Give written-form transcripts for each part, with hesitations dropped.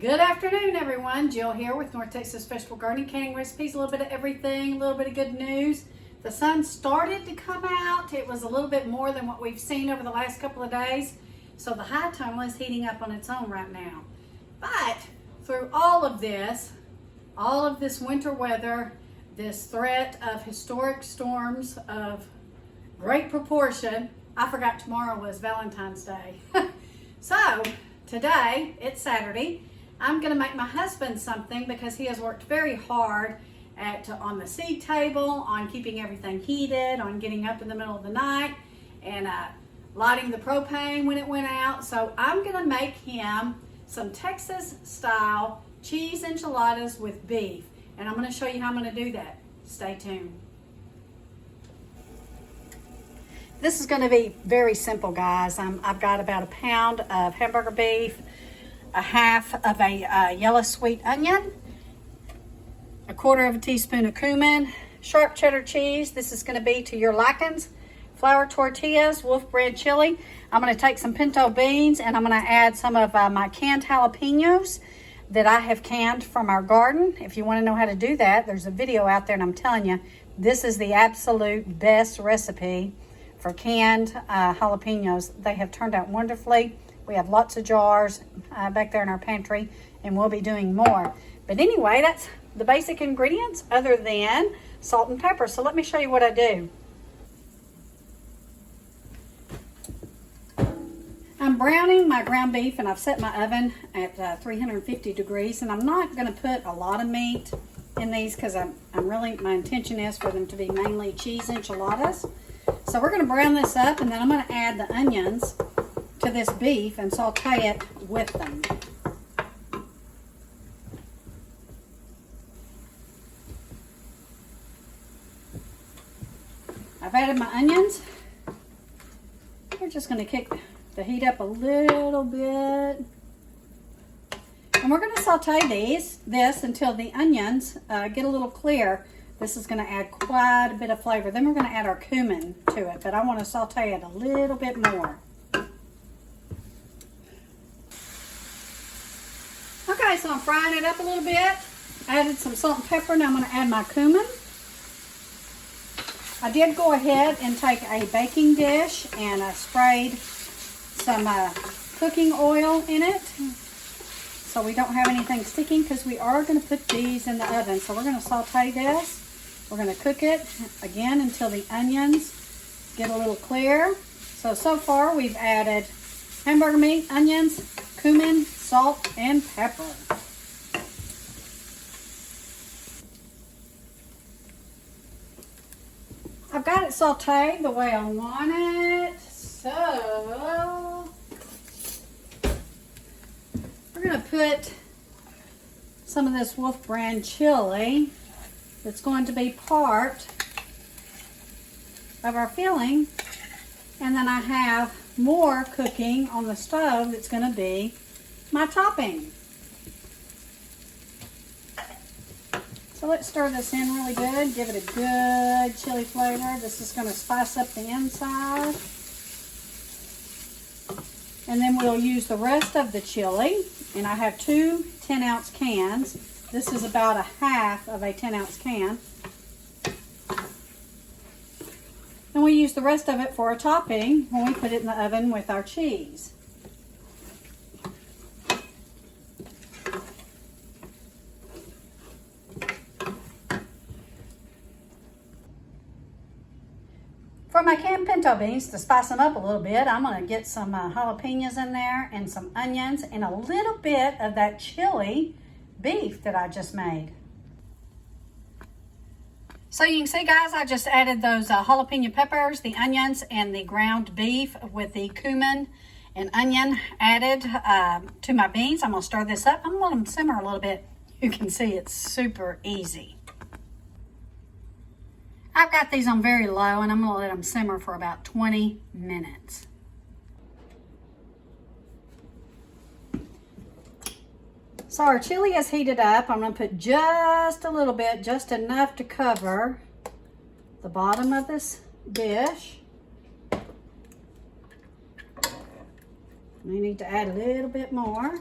Good afternoon, everyone. Jill here with North Texas Vegetable Gardening, canning recipes, a little bit of everything, a little bit of good news. The sun started to come out. It was a little bit more than what we've seen over the last couple of days. So the high tunnel is heating up on its own right now. But through all of this winter weather, this threat of historic storms of great proportion, I forgot tomorrow was Valentine's Day. So today, it's Saturday. I'm going to make my husband something because he has worked very hard on the seed table, on keeping everything heated, on getting up in the middle of the night, and lighting the propane when it went out. So I'm going to make him some Texas-style cheese enchiladas with beef, and I'm going to show you how I'm going to do that. Stay tuned. This is going to be very simple, guys. I've got about a pound of hamburger beef, a half of a yellow sweet onion, a quarter of a teaspoon of cumin, sharp cheddar cheese. This is going to be to your likings. Flour tortillas, wolf bread chili. I'm going to take some pinto beans and I'm going to add some of my canned jalapenos that I have canned from our garden. If you want to know how to do that, there's a video out there, and I'm telling you, this is the absolute best recipe for canned jalapenos. They have turned out wonderfully. We have lots of jars back there in our pantry, and we'll be doing more. But anyway, that's the basic ingredients other than salt and pepper. So let me show you what I do. I'm browning my ground beef, and I've set my oven at 350 degrees, and I'm not going to put a lot of meat in these because my intention is for them to be mainly cheese enchiladas. So we're going to brown this up, and then I'm going to add the onions to this beef and saute it with them. I've added my onions. We're just going to kick the heat up a little bit. And we're going to saute this until the onions get a little clear. This is going to add quite a bit of flavor. Then we're going to add our cumin to it, but I want to saute it a little bit more. Okay, so I'm frying it up a little bit. Added some salt and pepper. Now I'm going to add my cumin. I did go ahead and take a baking dish and I sprayed some cooking oil in it so we don't have anything sticking, because we are going to put these in the oven. So we're going to saute this. We're going to cook it again until the onions get a little clear. So far we've added hamburger meat, onions, cumin, salt, and pepper. I've got it sauteed the way I want it. So we're going to put some of this Wolf brand chili that's going to be part of our filling. And then I have more cooking on the stove that's going to be my topping. So let's stir this in really good, give it a good chili flavor. This is going to spice up the inside. And then we'll use the rest of the chili. And I have two 10-ounce cans. This is about a half of a 10-ounce can. And we use the rest of it for a topping when we put it in the oven with our cheese. For my canned pinto beans, to spice them up a little bit, I'm going to get some jalapenos in there and some onions and a little bit of that chili beef that I just made. So you can see, guys, I just added those jalapeno peppers, the onions, and the ground beef with the cumin and onion added to my beans. I'm going to stir this up. I'm going to let them simmer a little bit. You can see it's super easy. I've got these on very low, and I'm going to let them simmer for about 20 minutes. So our chili is heated up. I'm going to put just a little bit, just enough to cover the bottom of this dish. We need to add a little bit more.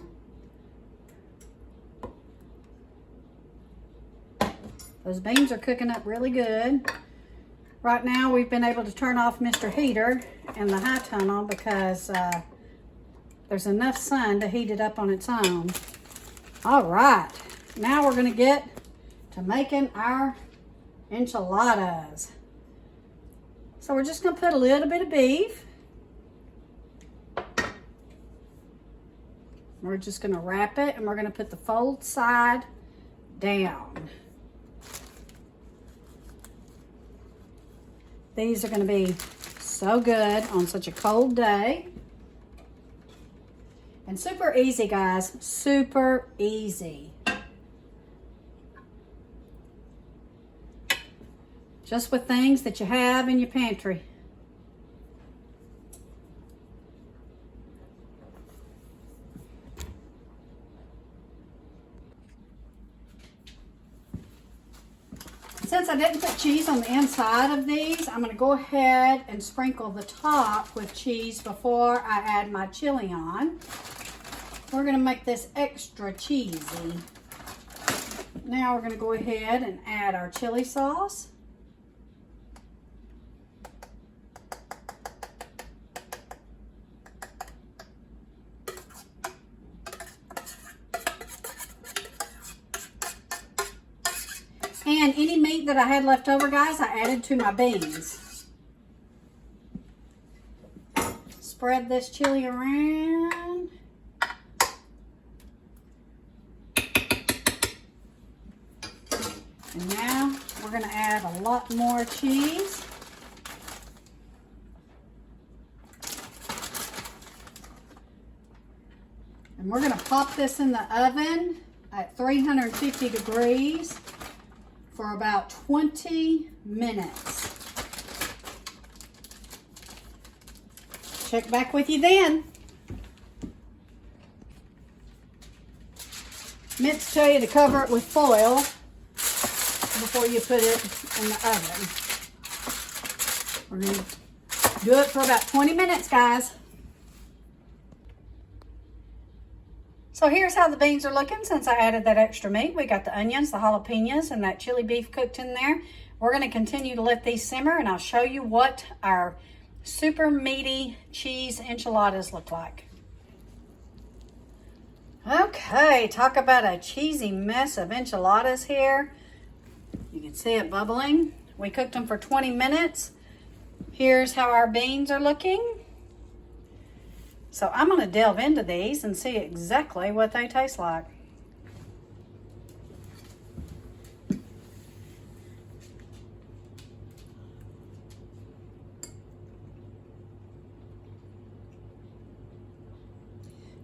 Those beans are cooking up really good. Right now we've been able to turn off Mr. Heater in the high tunnel because there's enough sun to heat it up on its own. All right, now we're gonna get to making our enchiladas. So we're just gonna put a little bit of beef. We're just gonna wrap it and we're gonna put the fold side down. These are gonna be so good on such a cold day. And super easy, guys, super easy. Just with things that you have in your pantry. Since I didn't put cheese on the inside of these, I'm going to go ahead and sprinkle the top with cheese before I add my chili on. We're going to make this extra cheesy. Now we're going to go ahead and add our chili sauce. And any meat that I had left over, guys, I added to my beans. Spread this chili around. And now we're going to add a lot more cheese. And we're going to pop this in the oven at 350 degrees. For about 20 minutes. Check back with you then. Meant to tell you to cover it with foil before you put it in the oven. We're going to do it for about 20 minutes, guys. So here's how the beans are looking since I added that extra meat. We got the onions, the jalapenos, and that chili beef cooked in there. We're going to continue to let these simmer, and I'll show you what our super meaty cheese enchiladas look like. Okay, talk about a cheesy mess of enchiladas here. You can see it bubbling. We cooked them for 20 minutes. Here's how our beans are looking. So I'm going to delve into these and see exactly what they taste like.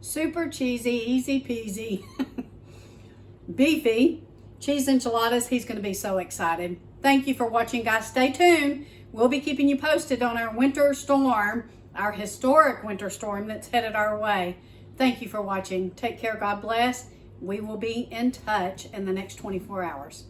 Super cheesy, easy peasy, beefy cheese enchiladas. He's going to be so excited. Thank you for watching, guys. Stay tuned. We'll be keeping you posted on our winter storm. Our historic winter storm that's headed our way. Thank you for watching. Take care. God bless. We will be in touch in the next 24 hours.